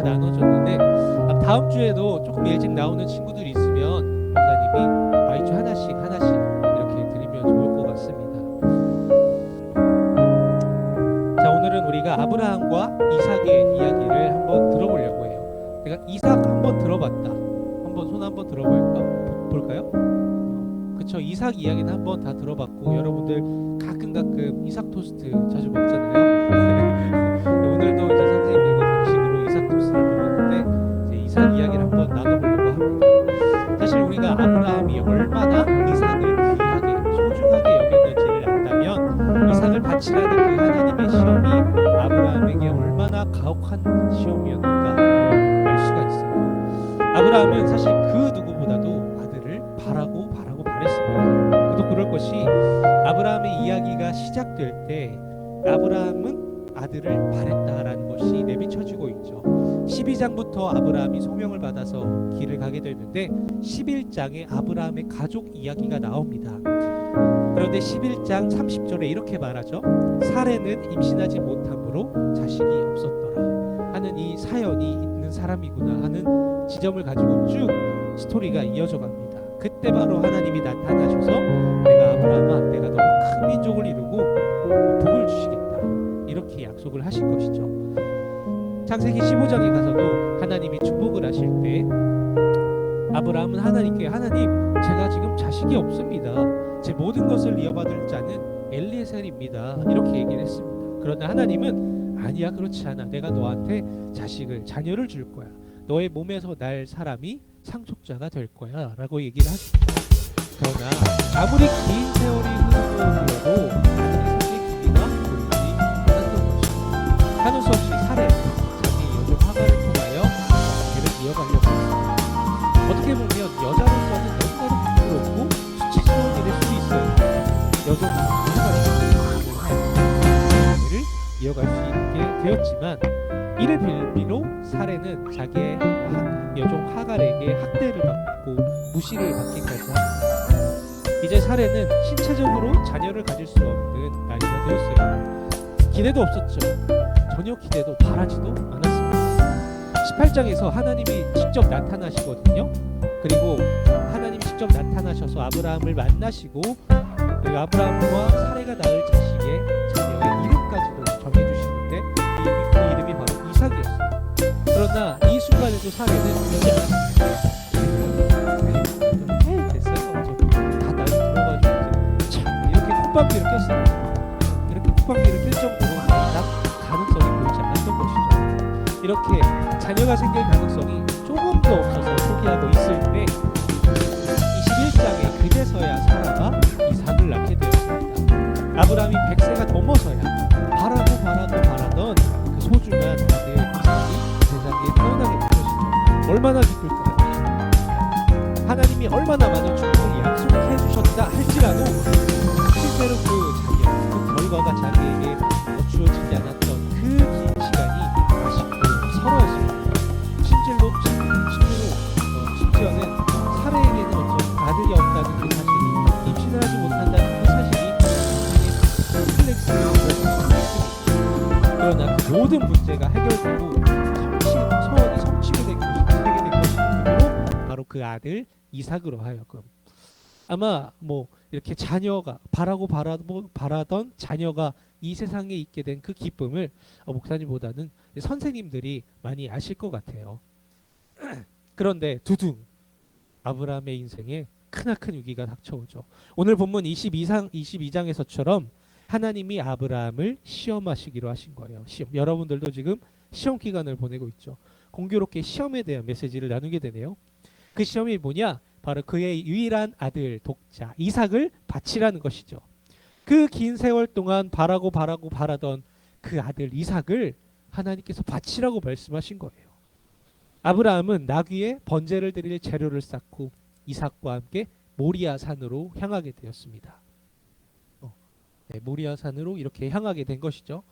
나눠줬는데 다음 주에도 조금 일찍 나오는 친구들이 있으면 목사님이 마이쮸 하나씩 이렇게 드리면 좋을 것 같습니다. 자, 오늘은 우리가 아브라함과 이삭의 이야기를 한번 들어보려고 해요. 내가 이삭 한번 들어봤다. 한번 손 한번 볼까요? 그쵸, 이삭 이야기는 한번 다 들어봤고, 여러분들 가끔 이삭 토스트 자주 먹잖아요. 오늘도 이제 선생님들과 간식으로 이삭 토스트를 먹었는데, 이제 이삭 이야기를 한번 나눠보려고 합니다. 사실 우리가 아브라함이 얼마나 이삭을 귀하게 소중하게 여겼는지를 안다면, 이삭을 바치라는 그 하나님의 시험이 아브라함에게 얼마나 가혹한 시험이었는가 알 수가 있어요. 아브라함은 사실 그 누구보다도 아들을 바라고 바랬습니다. 그도 그럴 것이, 아브라함의 이야기가 시작될 때 아브라함은 아들을 바랬다라는 것이 내비쳐지고 있죠. 12장부터 아브라함이 소명을 받아서 길을 가게 되는데 11장에 아브라함의 가족 이야기가 나옵니다. 그런데 11장 30절에 이렇게 말하죠. 사레는 임신하지 못함으로 자식이 없었더라 하는 이 사연이 있는 사람이구나 하는 지점을 가지고 쭉 스토리가 이어져 갑니다. 그때 바로 하나님이 나타나셔서 내가 아브라함아, 내가 너를 큰 민족을 이루고 복을 주시겠다 이렇게 약속을 하신 것이죠. 창세기 15장에 가서도 하나님이 축복을 하실 때 아브라함은 하나님께, 하나님, 제가 지금 자식이 없습니다. 제 모든 것을 이어받을 자는 엘리에셀입니다 이렇게 얘기를 했습니다. 그러나 하나님은 아니야, 그렇지 않아. 내가 너한테 자녀를 줄 거야. 너의 몸에서 날 사람이 상속자가 될 거야 라고 얘기를 하십니다. 그러나 아무리 긴 세월이 흘러도 아들의 생의 길이가 보이지 않았던 것입니다. 하는 수 없이 사레, 자기 여종 하가를 통하여 관계를 이어가려고 했습니다. 어떻게 보면 여자로서는 너무나도 부끄럽고 수치스러운 일일 수도 있어요. 여종 하가를 관계를 이어갈 수 있게 되었지만, 이를 빌미로 사레는 자기의 여종 하갈에게 학대를 받고 무시를 받기까지 합니다. 이제 사레는 신체적으로 자녀를 가질 수 없는 나이가 되었어요. 기대도 없었죠. 전혀 기대도 바라지도 않았습니다. 18장에서 하나님이 직접 나타나시거든요. 그리고 하나님이 직접 나타나셔서 아브라함을 만나시고, 그리고 아브라함과 사레가 낳을 자녀의 이름까지도 정해주시는데 그 이름이 바로 이삭이었어요. 그러나 이 순간에도 사례는 믿지 않았습니다. 됐어요. 다 나이 들어가지고 참 이렇게 콧방귀를 꼈습니다. 이렇게 콧방귀를 낄 정도로 딱 가능성이 보이지 않았던 것이죠. 이렇게 자녀가 생길 가능성이 조금도 없어서 포기하고 있을 때 21장에 그제서야 사라가 이삭을 낳게 되었습니다. 아브라함이 100세가 넘어서야 바라던 그 소중한 아들 이삭이 세상에 태어나게 된 것이죠. 얼마나 기쁠까요? 하나님이 얼마나 많은 축복을 약속해 주셨다 할지라도 실제로 그 결과가 자기에게 주어지지 않았던 그 긴 시간이 아쉽고 서러웠습니다. 심지어는 사례에게는 어떤 아들이 없다는 그 사실이, 임신을 하지 못한다는 그 사실이 콤플렉스였습니다. 그러나 그 모든 문제가 해결되고 소원이 성취가 된 것이고, 바로 그 아들 이삭으로 하여금 아마 이렇게 자녀가 바라던 자녀가 이 세상에 있게 된 그 기쁨을 목사님보다는 선생님들이 많이 아실 것 같아요. 그런데 두둥 아브라함의 인생에 크나큰 위기가 닥쳐오죠. 오늘 본문 22장에서처럼 하나님이 아브라함을 시험하시기로 하신 거예요. 여러분들도 지금 시험 기간을 보내고 있죠. 공교롭게 시험에 대한 메시지를 나누게 되네요. 그 시험이 뭐냐? 바로 그의 유일한 아들 독자 이삭을 바치라는 것이죠. 그 긴 세월 동안 바라던 그 아들 이삭을 하나님께서 바치라고 말씀하신 거예요. 아브라함은 나귀에 번제를 드릴 재료를 쌓고 이삭과 함께 모리아 산으로 향하게 되었습니다. 모리아 산으로 이렇게 향하게 된 것이죠.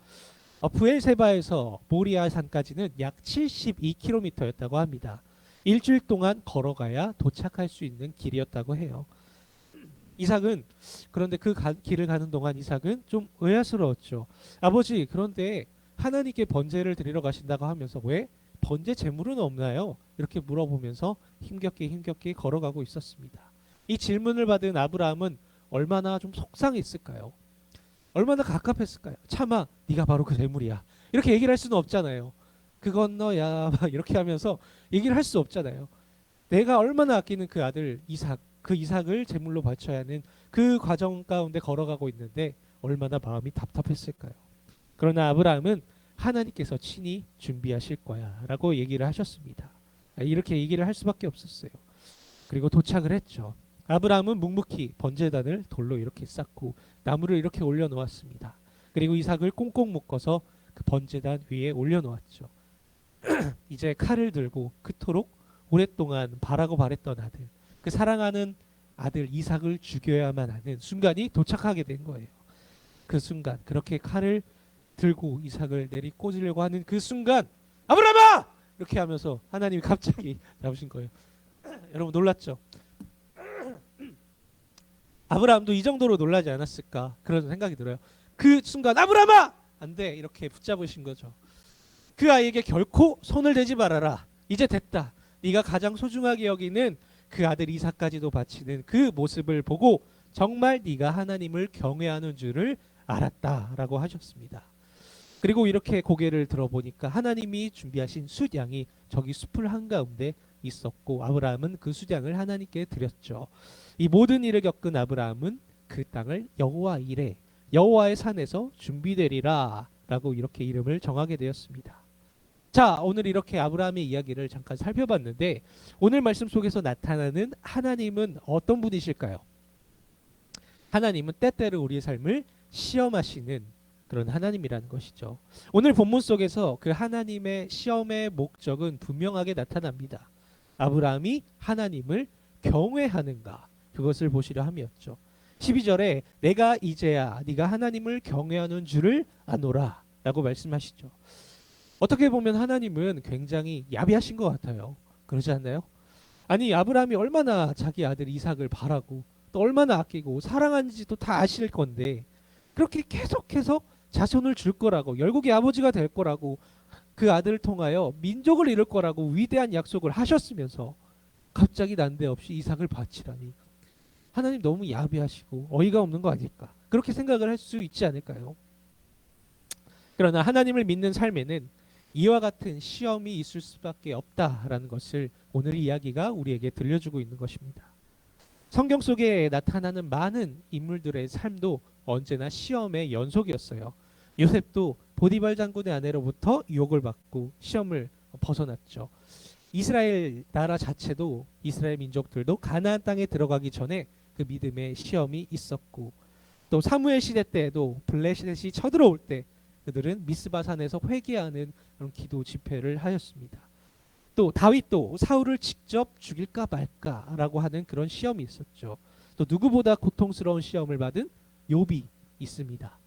브엘세바에서 모리아 산까지는 약 72km였다고 합니다. 일주일 동안 걸어가야 도착할 수 있는 길이었다고 해요. 이삭은 그런데 그 길을 가는 동안 이삭은 좀 의아스러웠죠. 아버지, 그런데 하나님께 번제를 드리러 가신다고 하면서 왜 번제 제물은 없나요? 이렇게 물어보면서 힘겹게 걸어가고 있었습니다. 이 질문을 받은 아브라함은 얼마나 좀 속상했을까요? 얼마나 갑갑했을까요? 차마 네가 바로 그 제물이야. 이렇게 얘기를 할 수는 없잖아요. 그건 너야. 막 이렇게 하면서 얘기를 할 수 없잖아요. 내가 얼마나 아끼는 그 아들 이삭, 그 이삭을 제물로 바쳐야 하는 그 과정 가운데 걸어가고 있는데 얼마나 마음이 답답했을까요? 그러나 아브라함은 하나님께서 친히 준비하실 거야 라고 얘기를 하셨습니다. 이렇게 얘기를 할 수밖에 없었어요. 그리고 도착을 했죠. 아브라함은 묵묵히 번제단을 돌로 이렇게 쌓고 나무를 이렇게 올려놓았습니다. 그리고 이삭을 꽁꽁 묶어서 그 번제단 위에 올려놓았죠. 이제 칼을 들고 그토록 오랫동안 바라고 바랬던 아들, 그 사랑하는 아들 이삭을 죽여야만 하는 순간이 도착하게 된 거예요. 그 순간 그렇게 칼을 들고 이삭을 내리 꽂으려고 하는 그 순간 아브라함아! 이렇게 하면서 하나님이 갑자기 나오신 거예요. 여러분 놀랐죠? 아브라함도 이 정도로 놀라지 않았을까 그런 생각이 들어요. 그 순간 아브라함아! 안 돼 이렇게 붙잡으신 거죠. 그 아이에게 결코 손을 대지 말아라. 이제 됐다. 네가 가장 소중하게 여기는 그 아들 이삭까지도 바치는 그 모습을 보고 정말 네가 하나님을 경외하는 줄을 알았다라고 하셨습니다. 그리고 이렇게 고개를 들어보니까 하나님이 준비하신 숫양이 저기 숲을 한가운데 있었고 아브라함은 그 숫양을 하나님께 드렸죠. 이 모든 일을 겪은 아브라함은 그 땅을 여호와 이레, 여호와의 산에서 준비되리라 라고 이렇게 이름을 정하게 되었습니다. 자, 오늘 이렇게 아브라함의 이야기를 잠깐 살펴봤는데 오늘 말씀 속에서 나타나는 하나님은 어떤 분이실까요? 하나님은 때때로 우리의 삶을 시험하시는 그런 하나님이라는 것이죠. 오늘 본문 속에서 그 하나님의 시험의 목적은 분명하게 나타납니다. 아브라함이 하나님을 경외하는가 그것을 보시려 함이었죠. 12절에 내가 이제야 네가 하나님을 경외하는 줄을 아노라 라고 말씀하시죠. 어떻게 보면 하나님은 굉장히 야비하신 것 같아요. 그러지 않나요? 아니 아브라함이 얼마나 자기 아들 이삭을 바라고 또 얼마나 아끼고 사랑하는지도 다 아실 건데 그렇게 계속해서 자손을 줄 거라고 열국의 아버지가 될 거라고 그 아들을 통하여 민족을 이룰 거라고 위대한 약속을 하셨으면서 갑자기 난데없이 이삭을 바치라니 하나님 너무 야비하시고 어이가 없는 거 아닐까 그렇게 생각을 할 수 있지 않을까요? 그러나 하나님을 믿는 삶에는 이와 같은 시험이 있을 수밖에 없다라는 것을 오늘 이야기가 우리에게 들려주고 있는 것입니다. 성경 속에 나타나는 많은 인물들의 삶도 언제나 시험의 연속이었어요. 요셉도 보디발 장군의 아내로부터 유혹을 받고 시험을 벗어났죠. 이스라엘 나라 자체도 이스라엘 민족들도 가나안 땅에 들어가기 전에 그 믿음의 시험이 있었고 또 사무엘 시대 때에도 블레셋이 쳐들어올 때 그들은 미스바 산에서 회개하는 그런 기도 집회를 하였습니다. 또 다윗도 사울을 직접 죽일까 말까라고 하는 그런 시험이 있었죠. 또 누구보다 고통스러운 시험을 받은 욥이 있습니다.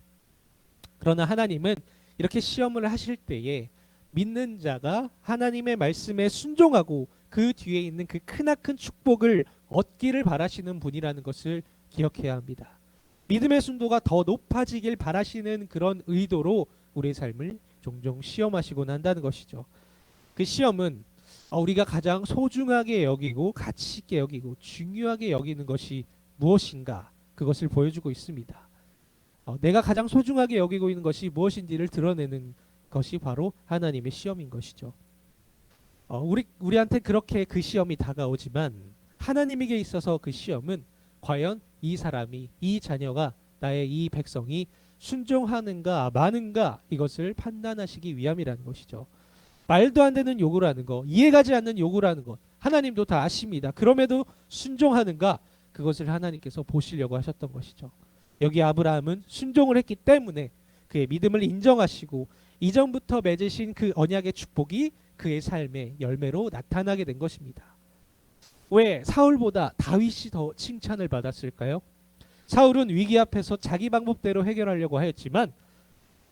그러나 하나님은 이렇게 시험을 하실 때에 믿는 자가 하나님의 말씀에 순종하고 그 뒤에 있는 그 크나큰 축복을 얻기를 바라시는 분이라는 것을 기억해야 합니다. 믿음의 순도가 더 높아지길 바라시는 그런 의도로 우리의 삶을 종종 시험하시곤 한다는 것이죠. 그 시험은 우리가 가장 소중하게 여기고 가치 있게 여기고 중요하게 여기는 것이 무엇인가 그것을 보여주고 있습니다. 내가 가장 소중하게 여기고 있는 것이 무엇인지를 드러내는 것이 바로 하나님의 시험인 것이죠. 우리한테 그렇게 그 시험이 다가오지만 하나님에게 있어서 그 시험은 과연 이 사람이 이 자녀가 나의 이 백성이 순종하는가 마는가 이것을 판단하시기 위함이라는 것이죠. 말도 안 되는 요구를 하는 거 이해가지 않는 요구를 하는 것 하나님도 다 아십니다. 그럼에도 순종하는가 그것을 하나님께서 보시려고 하셨던 것이죠. 여기 아브라함은 순종을 했기 때문에 그의 믿음을 인정하시고 이전부터 맺으신 그 언약의 축복이 그의 삶의 열매로 나타나게 된 것입니다. 왜 사울보다 다윗이 더 칭찬을 받았을까요? 사울은 위기 앞에서 자기 방법대로 해결하려고 하였지만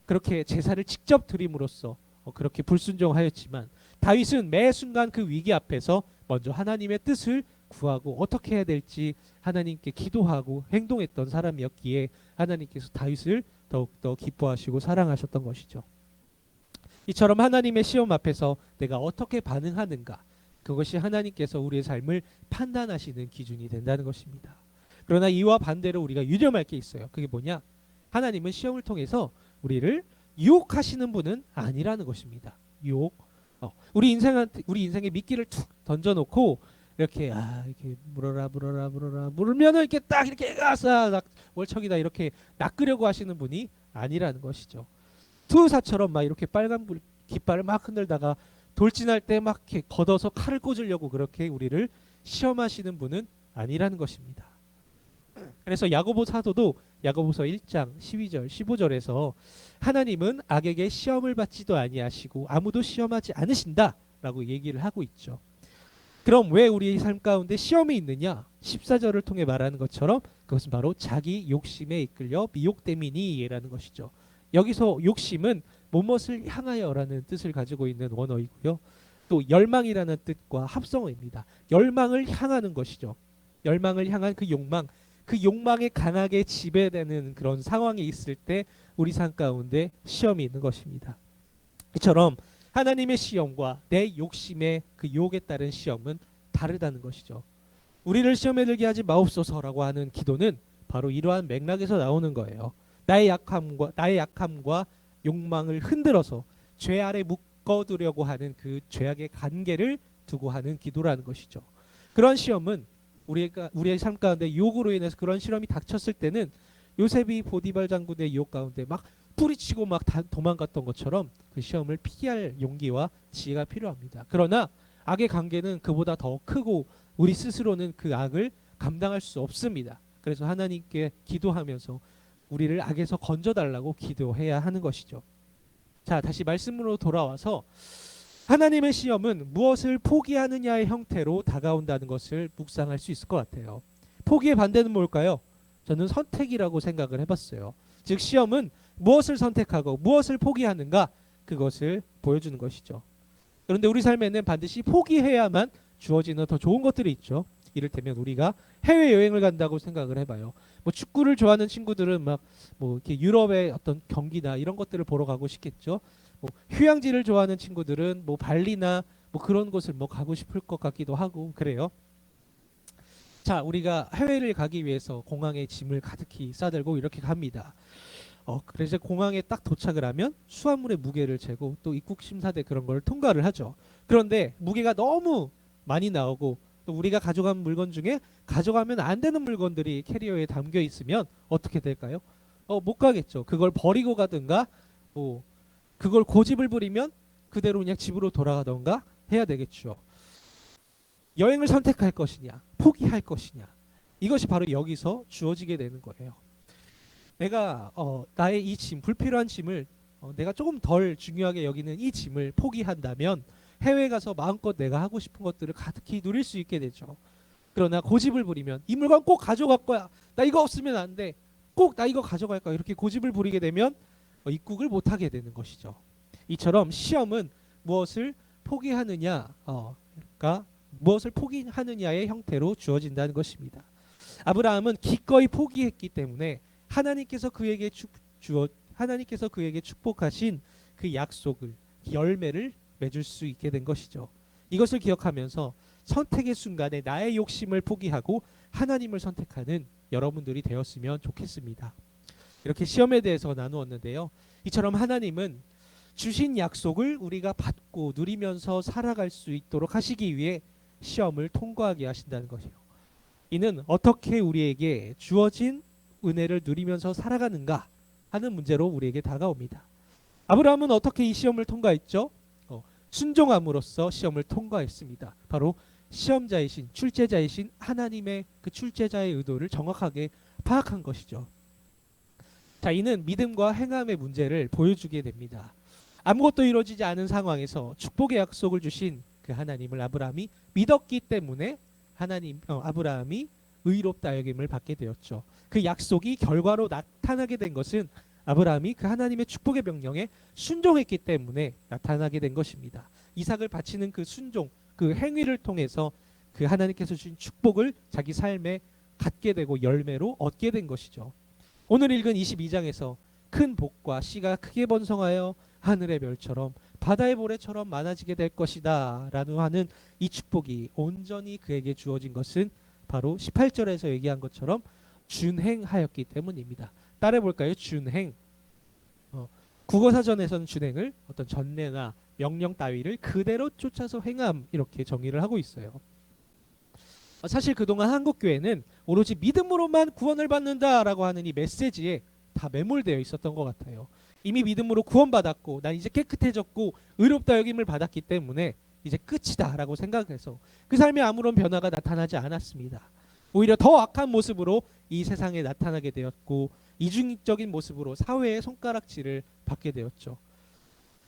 그렇게 제사를 직접 드림으로써 그렇게 불순종하였지만 다윗은 매 순간 그 위기 앞에서 먼저 하나님의 뜻을 구하고 어떻게 해야 될지 하나님께 기도하고 행동했던 사람이었기에 하나님께서 다윗을 더욱더 기뻐하시고 사랑하셨던 것이죠. 이처럼 하나님의 시험 앞에서 내가 어떻게 반응하는가, 그것이 하나님께서 우리의 삶을 판단하시는 기준이 된다는 것입니다. 그러나 이와 반대로 우리가 유념할 게 있어요. 그게 뭐냐? 하나님은 시험을 통해서 우리를 유혹하시는 분은 아니라는 것입니다. 유혹. 우리 인생에 미끼를 툭 던져놓고 이렇게 이렇게 물어라 물으면은 이렇게 딱 이렇게 아싸 월척이다 이렇게 낚으려고 하시는 분이 아니라는 것이죠. 투사처럼 막 이렇게 빨간 불 깃발을 막 흔들다가 돌진할 때 막 이렇게 걷어서 칼을 꽂으려고 그렇게 우리를 시험하시는 분은 아니라는 것입니다. 그래서 야고보 사도도 야고보서 1장 12절 15절에서 하나님은 악에게 시험을 받지도 아니하시고 아무도 시험하지 않으신다라고 얘기를 하고 있죠. 그럼 왜 우리의 삶 가운데 시험이 있느냐? 14절을 통해 말하는 것처럼 그것은 바로 자기 욕심에 이끌려 미혹됨이니라는 것이죠. 여기서 욕심은 무엇을 향하여라는 뜻을 가지고 있는 원어이고요. 또 열망이라는 뜻과 합성어입니다. 열망을 향하는 것이죠. 열망을 향한 그 욕망, 그 욕망에 강하게 지배되는 그런 상황이 있을 때 우리 삶 가운데 시험이 있는 것입니다. 이처럼 하나님의 시험과 내 욕심의 그 유혹에 따른 시험은 다르다는 것이죠. 우리를 시험에 들게 하지 마옵소서라고 하는 기도는 바로 이러한 맥락에서 나오는 거예요. 나의 약함과 욕망을 흔들어서 죄 아래 묶어두려고 하는 그 죄악의 관계를 두고 하는 기도라는 것이죠. 그런 시험은 우리의 삶 가운데 유혹으로 인해서 그런 시험이 닥쳤을 때는 요셉이 보디발 장군의 유혹 가운데 막 뿌리치고 막 도망갔던 것처럼 그 시험을 피할 용기와 지혜가 필요합니다. 그러나 악의 관계는 그보다 더 크고 우리 스스로는 그 악을 감당할 수 없습니다. 그래서 하나님께 기도하면서 우리를 악에서 건져달라고 기도해야 하는 것이죠. 자, 다시 말씀으로 돌아와서 하나님의 시험은 무엇을 포기하느냐의 형태로 다가온다는 것을 묵상할 수 있을 것 같아요. 포기의 반대는 뭘까요? 저는 선택이라고 생각을 해봤어요. 즉 시험은 무엇을 선택하고 무엇을 포기하는가, 그것을 보여주는 것이죠. 그런데 우리 삶에는 반드시 포기해야만 주어지는 더 좋은 것들이 있죠. 이를테면 우리가 해외여행을 간다고 생각을 해봐요. 뭐 축구를 좋아하는 친구들은 막 뭐 이렇게 유럽의 어떤 경기나 이런 것들을 보러 가고 싶겠죠. 뭐 휴양지를 좋아하는 친구들은 뭐 발리나 뭐 그런 곳을 뭐 가고 싶을 것 같기도 하고 그래요. 자, 우리가 해외를 가기 위해서 공항에 짐을 가득히 싸들고 이렇게 갑니다. 그래서 공항에 딱 도착을 하면 수화물의 무게를 재고 또 입국 심사대 그런 걸 통과를 하죠. 그런데 무게가 너무 많이 나오고 또 우리가 가져간 물건 중에 가져가면 안 되는 물건들이 캐리어에 담겨 있으면 어떻게 될까요? 못 가겠죠. 그걸 버리고 가든가 뭐 그걸 고집을 부리면 그대로 그냥 집으로 돌아가던가 해야 되겠죠. 여행을 선택할 것이냐, 포기할 것이냐, 이것이 바로 여기서 주어지게 되는 거예요. 내가 나의 이 짐, 불필요한 짐을 내가 조금 덜 중요하게 여기는 이 짐을 포기한다면 해외에 가서 마음껏 내가 하고 싶은 것들을 가득히 누릴 수 있게 되죠. 그러나 고집을 부리면 이 물건 꼭 가져갈 거야, 나 이거 없으면 안 돼, 꼭 나 이거 가져갈 거야, 이렇게 고집을 부리게 되면 입국을 못하게 되는 것이죠. 이처럼 시험은 무엇을 포기하느냐가 무엇을 포기하느냐의 형태로 주어진다는 것입니다. 아브라함은 기꺼이 포기했기 때문에 하나님께서 그에게 축복하신 그 약속을, 열매를 맺을 수 있게 된 것이죠. 이것을 기억하면서 선택의 순간에 나의 욕심을 포기하고 하나님을 선택하는 여러분들이 되었으면 좋겠습니다. 이렇게 시험에 대해서 나누었는데요. 이처럼 하나님은 주신 약속을 우리가 받고 누리면서 살아갈 수 있도록 하시기 위해 시험을 통과하게 하신다는 것이에요. 이는 어떻게 우리에게 주어진 은혜를 누리면서 살아가는가 하는 문제로 우리에게 다가옵니다. 아브라함은 어떻게 이 시험을 통과했죠? 순종함으로써 시험을 통과했습니다. 바로 시험자이신, 출제자이신 하나님의 그 출제자의 의도를 정확하게 파악한 것이죠. 자, 이는 믿음과 행함의 문제를 보여주게 됩니다. 아무것도 이루어지지 않은 상황에서 축복의 약속을 주신 그 하나님을 아브라함이 믿었기 때문에 아브라함이 의롭다 여김을 받게 되었죠. 그 약속이 결과로 나타나게 된 것은 아브라함이 그 하나님의 축복의 명령에 순종했기 때문에 나타나게 된 것입니다. 이삭을 바치는 그 순종, 그 행위를 통해서 그 하나님께서 주신 축복을 자기 삶에 갖게 되고 열매로 얻게 된 것이죠. 오늘 읽은 22장에서 큰 복과 씨가 크게 번성하여 하늘의 별처럼 바다의 모래처럼 많아지게 될 것이다 라는 하는 이 축복이 온전히 그에게 주어진 것은 바로 18절에서 얘기한 것처럼 준행하였기 때문입니다. 따라해 볼까요? 준행. 국어사전에서는 준행을 어떤 전례나 명령 따위를 그대로 쫓아서 행함 이렇게 정의를 하고 있어요. 사실 그동안 한국교회는 오로지 믿음으로만 구원을 받는다라고 하는 이 메시지에 다 매몰되어 있었던 것 같아요. 이미 믿음으로 구원받았고 난 이제 깨끗해졌고 의롭다 여김을 받았기 때문에 이제 끝이다 라고 생각해서 그 삶에 아무런 변화가 나타나지 않았습니다. 오히려 더 악한 모습으로 이 세상에 나타나게 되었고 이중적인 모습으로 사회의 손가락질을 받게 되었죠.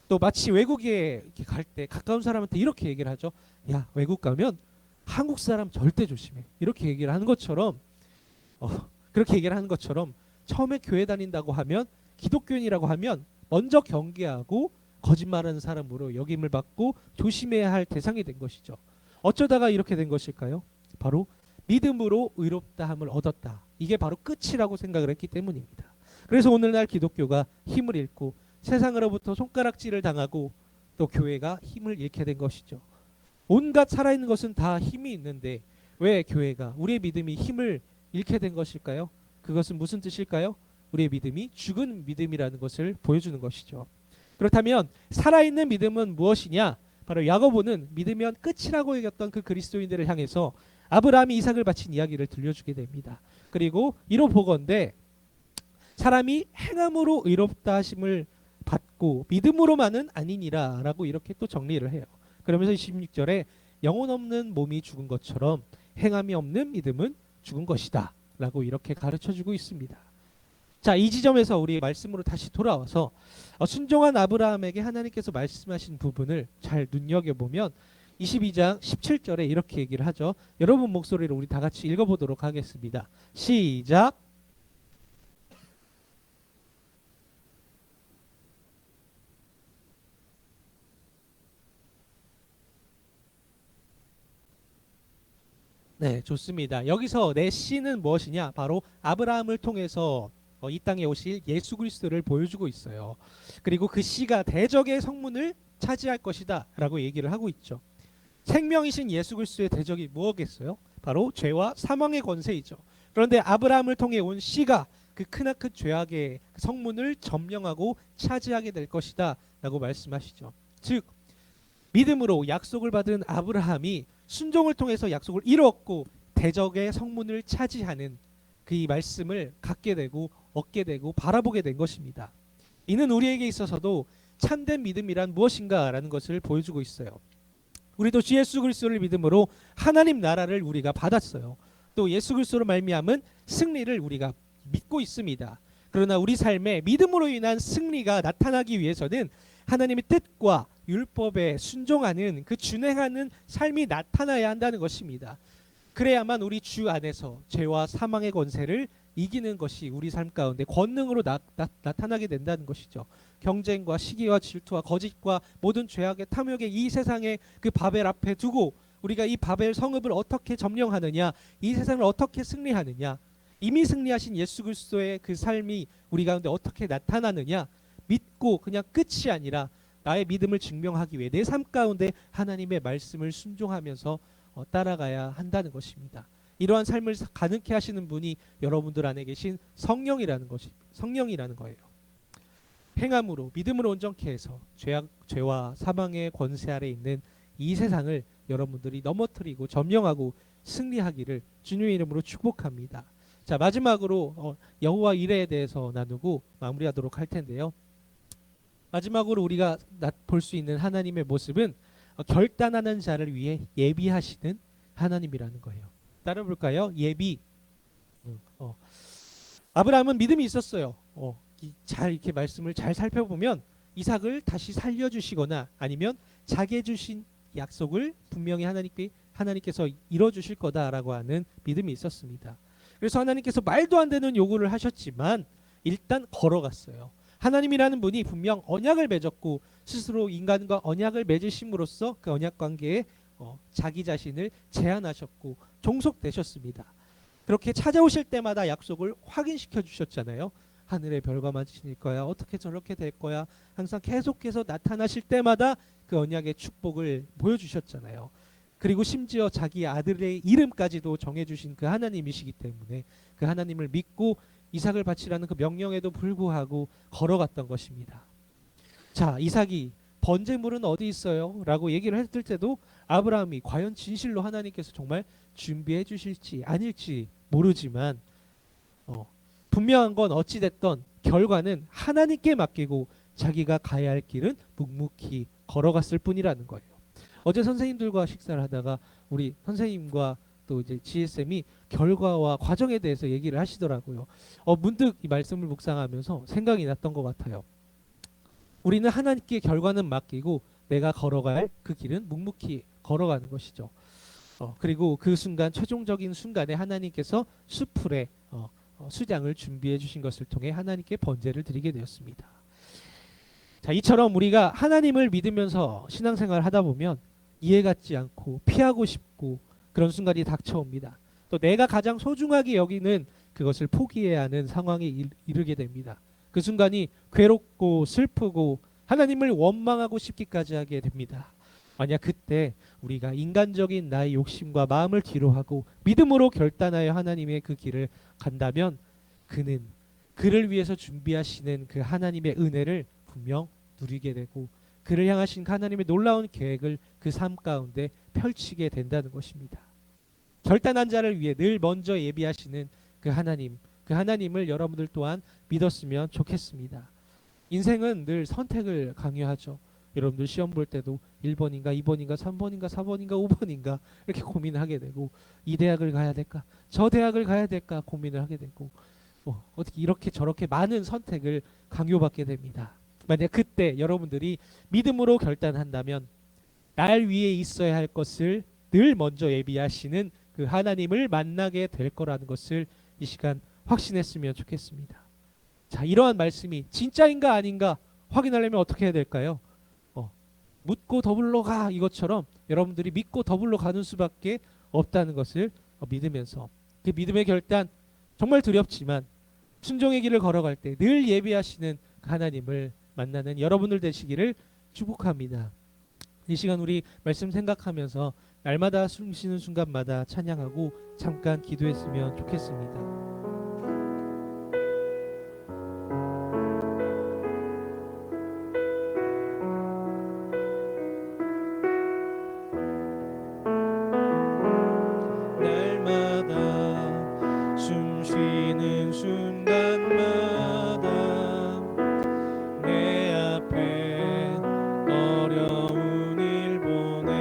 또 마치 외국에 갈 때 가까운 사람한테 이렇게 얘기를 하죠. 야, 외국 가면 한국 사람 절대 조심해. 이렇게 얘기를 하는 것처럼 그렇게 얘기를 하는 것처럼 처음에 교회 다닌다고 하면 기독교인이라고 하면 먼저 경계하고 거짓말하는 사람으로 여김을 받고 조심해야 할 대상이 된 것이죠. 어쩌다가 이렇게 된 것일까요? 바로 믿음으로 의롭다함을 얻었다. 이게 바로 끝이라고 생각을 했기 때문입니다. 그래서 오늘날 기독교가 힘을 잃고 세상으로부터 손가락질을 당하고 또 교회가 힘을 잃게 된 것이죠. 온갖 살아있는 것은 다 힘이 있는데 왜 교회가 우리의 믿음이 힘을 잃게 된 것일까요? 그것은 무슨 뜻일까요? 우리의 믿음이 죽은 믿음이라는 것을 보여주는 것이죠. 그렇다면 살아있는 믿음은 무엇이냐? 바로 야고보는 믿으면 끝이라고 여겼던 그 그리스도인들을 향해서 아브라함이 이삭을 바친 이야기를 들려주게 됩니다. 그리고 이로 보건대 사람이 행함으로 의롭다 하심을 받고 믿음으로만은 아니니라 라고 이렇게 또 정리를 해요. 그러면서 26절에 영혼 없는 몸이 죽은 것처럼 행함이 없는 믿음은 죽은 것이다 라고 이렇게 가르쳐주고 있습니다. 자, 이 지점에서 우리 말씀으로 다시 돌아와서 순종한 아브라함에게 하나님께서 말씀하신 부분을 잘 눈여겨보면 22장 17절에 이렇게 얘기를 하죠. 여러분 목소리로 우리 다 같이 읽어보도록 하겠습니다. 시작. 네, 좋습니다. 여기서 내 씨는 무엇이냐? 바로 아브라함을 통해서 이 땅에 오실 예수 그리스도를 보여주고 있어요. 그리고 그 씨가 대적의 성문을 차지할 것이다 라고 얘기를 하고 있죠. 생명이신 예수 그리스도의 대적이 무엇겠어요? 바로 죄와 사망의 권세이죠. 그런데 아브라함을 통해 온 씨가 그 크나큰 죄악의 성문을 점령하고 차지하게 될 것이다 라고 말씀하시죠. 즉 믿음으로 약속을 받은 아브라함이 순종을 통해서 약속을 이루었고 대적의 성문을 차지하는 그 이 말씀을 갖게 되고 얻게 되고 바라보게 된 것입니다. 이는 우리에게 있어서도 참된 믿음이란 무엇인가라는 것을 보여주고 있어요. 우리도 주 예수 그리스도를 믿음으로 하나님 나라를 우리가 받았어요. 또 예수 그리스도로 말미암은 승리를 우리가 믿고 있습니다. 그러나 우리 삶에 믿음으로 인한 승리가 나타나기 위해서는 하나님의 뜻과 율법에 순종하는 그 준행하는 삶이 나타나야 한다는 것입니다. 그래야만 우리 주 안에서 죄와 사망의 권세를 이기는 것이 우리 삶 가운데 권능으로 나타나게 된다는 것이죠. 경쟁과 시기와 질투와 거짓과 모든 죄악의 탐욕의 이 세상의 그 바벨 앞에 두고 우리가 이 바벨 성읍을 어떻게 점령하느냐, 이 세상을 어떻게 승리하느냐, 이미 승리하신 예수 그리스도의 그 삶이 우리 가운데 어떻게 나타나느냐 믿고 그냥 끝이 아니라 나의 믿음을 증명하기 위해 내 삶 가운데 하나님의 말씀을 순종하면서 따라가야 한다는 것입니다. 이러한 삶을 가능케 하시는 분이 여러분들 안에 계신 성령이라는 거예요. 행함으로 믿음으로 온전케 해서 죄와 사망의 권세 아래 있는 이 세상을 여러분들이 넘어뜨리고 점령하고 승리하기를 주님의 이름으로 축복합니다. 자, 마지막으로 여호와 이레에 대해서 나누고 마무리하도록 할 텐데요. 마지막으로 우리가 볼 수 있는 하나님의 모습은 결단하는 자를 위해 예비하시는 하나님이라는 거예요. 따라 볼까요? 예비. 아브라함은 믿음이 있었어요. 잘 이렇게 말씀을 잘 살펴보면 이삭을 다시 살려주시거나 아니면 자기 주신 약속을 분명히 하나님께서 이뤄주실 거다라고 하는 믿음이 있었습니다. 그래서 하나님께서 말도 안 되는 요구를 하셨지만 일단 걸어갔어요. 하나님이라는 분이 분명 언약을 맺었고 스스로 인간과 언약을 맺으심으로써 그 언약 관계에 자기 자신을 제한하셨고 종속되셨습니다. 그렇게 찾아오실 때마다 약속을 확인시켜 주셨잖아요. 하늘의 별과 맞으실 거야. 어떻게 저렇게 될 거야. 항상 계속해서 나타나실 때마다 그 언약의 축복을 보여주셨잖아요. 그리고 심지어 자기 아들의 이름까지도 정해주신 그 하나님이시기 때문에 그 하나님을 믿고 이삭을 바치라는 그 명령에도 불구하고 걸어갔던 것입니다. 자, 이삭이 번제물은 어디 있어요? 라고 얘기를 했을 때도 아브라함이 과연 진실로 하나님께서 정말 준비해 주실지 아닐지 모르지만 분명한 건 어찌됐던 결과는 하나님께 맡기고 자기가 가야 할 길은 묵묵히 걸어갔을 뿐이라는 거예요. 어제 선생님들과 식사를 하다가 우리 선생님과 또 이제 지혜쌤이 결과와 과정에 대해서 얘기를 하시더라고요. 문득 이 말씀을 묵상하면서 생각이 났던 것 같아요. 우리는 하나님께 결과는 맡기고 내가 걸어갈 그 길은 묵묵히 걸어가는 것이죠. 그리고 그 순간 최종적인 순간에 하나님께서 수풀에 수장을 준비해 주신 것을 통해 하나님께 번제를 드리게 되었습니다. 자, 이처럼 우리가 하나님을 믿으면서 신앙생활을 하다 보면 이해받지 않고 피하고 싶고 그런 순간이 닥쳐옵니다. 또 내가 가장 소중하게 여기는 그것을 포기해야 하는 상황에 이르게 됩니다. 그 순간이 괴롭고 슬프고 하나님을 원망하고 싶기까지 하게 됩니다. 만약 그때 우리가 인간적인 나의 욕심과 마음을 뒤로하고 믿음으로 결단하여 하나님의 그 길을 간다면 그는 그를 위해서 준비하시는 그 하나님의 은혜를 분명 누리게 되고 그를 향하신 하나님의 놀라운 계획을 그 삶 가운데 펼치게 된다는 것입니다. 결단한 자를 위해 늘 먼저 예비하시는 그 하나님을 여러분들 또한 믿었으면 좋겠습니다. 인생은 늘 선택을 강요하죠. 여러분들 시험 볼 때도 1번인가 2번인가 3번인가 4번인가 5번인가 이렇게 고민하게 되고 이 대학을 가야 될까 저 대학을 가야 될까 고민을 하게 되고 어떻게 이렇게 저렇게 많은 선택을 강요받게 됩니다. 만약 그때 여러분들이 믿음으로 결단한다면 날 위에 있어야 할 것을 늘 먼저 예비하시는 그 하나님을 만나게 될 거라는 것을 이 시간 확신했으면 좋겠습니다. 자, 이러한 말씀이 진짜인가 아닌가 확인하려면 어떻게 해야 될까요? 묻고 더불러 가 이것처럼 여러분들이 믿고 더불러 가는 수밖에 없다는 것을 믿으면서 그 믿음의 결단 정말 두렵지만 순종의 길을 걸어갈 때 늘 예비하시는 하나님을 만나는 여러분들 되시기를 축복합니다. 이 시간 우리 말씀 생각하면서 날마다 숨 쉬는 순간마다 찬양하고 잠깐 기도했으면 좋겠습니다. 날마다 숨 쉬는 순간마다 내 앞에 어려운 일 보내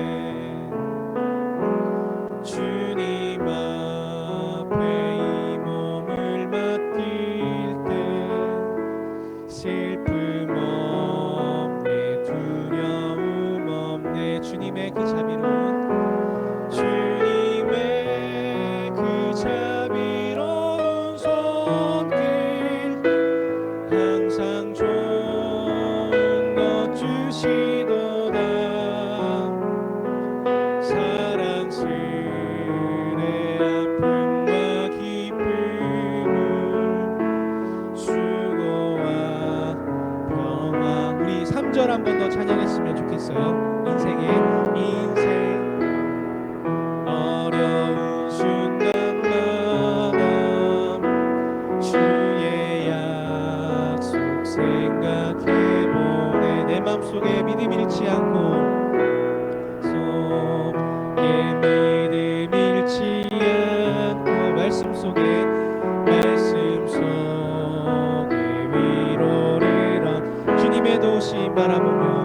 주님 앞에 이 몸을 맡길 때 슬픔 없네 두려움 없네 주님의 그 자비로운 손길 항상 좋은 것 주시도다 사랑스레 아픔과 기쁨을 수고와 평화 우리 3절 한 번 더 찬양했으면 좋겠어요. 인생 어려운 순간마다 주의 약속 생각해보네 내 맘속에 믿음 잃지 않고 믿음 잃지 않고 말씀 속에 위로를 주님의 도우심 바라보며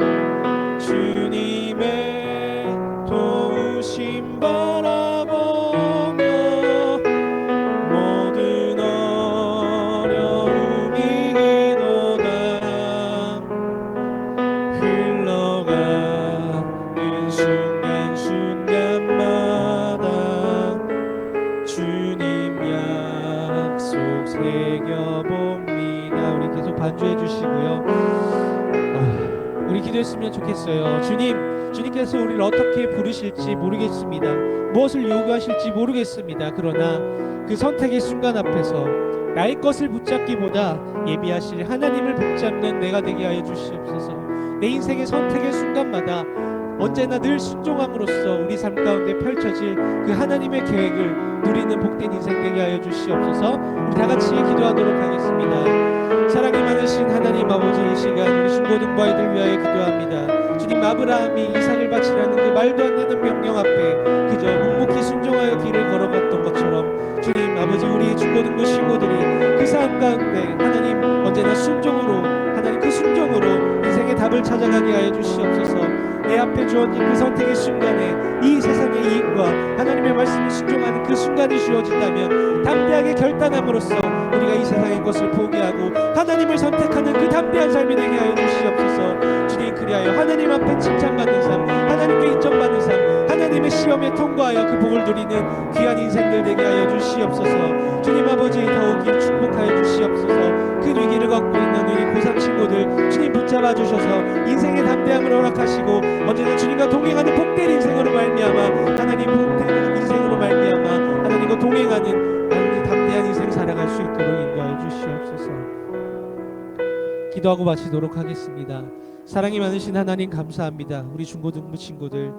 주님의 도우심 바라보며 모든 어려움이 이기도다 흘러가는 순간순간마다 주님 약속 새겨봅니다. 우리 계속 반주해 주시고요. 우리 기도했으면 좋겠어요. 주님께서 우리를 어떻게 부르실지 모르겠습니다. 무엇을 요구하실지 모르겠습니다. 그러나 그 선택의 순간 앞에서 나의 것을 붙잡기보다 예비하실 하나님을 붙잡는 내가 되게 하여 주시옵소서. 내 인생의 선택의 순간마다 언제나 늘 순종함으로써 우리 삶 가운데 펼쳐질 그 하나님의 계획을 누리는 복된 인생 되게 하여 주시옵소서. 우리 다 같이 기도하도록 하겠습니다. 사랑이 많으신 하나님 아버지, 이 시간 우리 중고등부 아이들 위하여 기도합니다. 주님, 아브라함이 이삭을 바치라는 그 말도 안 되는 명령 앞에 그저 묵묵히 순종하여 길을 걸어갔던 것처럼 주님 아버지, 우리 중고등부 친구들이 그 삶 가운데 하나님 언제나 순종으로, 하나님 그 순종으로 인생의 답을 찾아가게 하여 주시옵소서. 내 앞에 주어진 그 선택의 순간에 이 세상의 이익과 하나님의 말씀을 순종하는 그 순간이 주어진다면 담대하게 결단함으로써 우리가 이 세상의 것을 포기하고 하나님을 선택하는 그 담대한 삶이 되게 하여 주시옵소서. 주님, 그리하여 하나님 앞에 칭찬받는 삶, 하나님께 인정받는 삶, 하나님의 시험에 통과하여 그 복을 누리는 귀한 인생들 되게 하여 주시옵소서. 주님 아버지, 더욱이 축복하여 주시옵소서. 그 위기를 갖고 있는 우리 고3 친구들 주님 붙잡아 주셔서 인생의 담대함을 허락하시고 언제나 주님과 동행하는 복된 인생으로 말미암아, 하나님 복된 인생으로 말미암아 하나님과 동행하는 하나님 담대한 인생 살아갈 수 있도록 인도하여 주시옵소서. 기도하고 마치도록 하겠습니다. 사랑이 많으신 하나님, 감사합니다. 우리 중고등부 친구들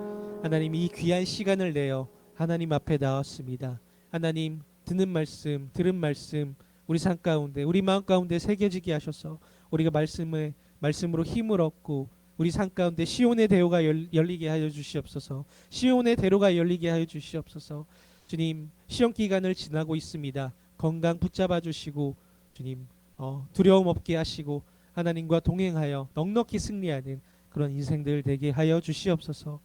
하나님 이 귀한 시간을 내어 하나님 앞에 나왔습니다. 하나님, 듣는 말씀, 들은 말씀 우리 삶 가운데, 우리 마음 가운데 새겨지게 하셔서 우리가 말씀으로 힘을 얻고 우리 삶 가운데 시온의 대로가 열리게 하여 주시옵소서. 시온의 대로가 열리게 하여 주시옵소서. 주님, 시험 기간을 지나고 있습니다. 건강 붙잡아 주시고 주님 두려움 없게 하시고 하나님과 동행하여 넉넉히 승리하는 그런 인생들 되게 하여 주시옵소서.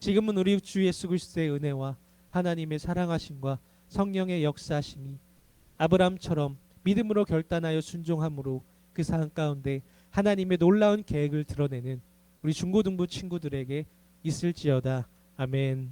지금은 우리 주 예수 그리스도의 은혜와 하나님의 사랑하심과 성령의 역사하심이 아브라함처럼 믿음으로 결단하여 순종함으로 그 삶 가운데 하나님의 놀라운 계획을 드러내는 우리 중고등부 친구들에게 있을지어다. 아멘.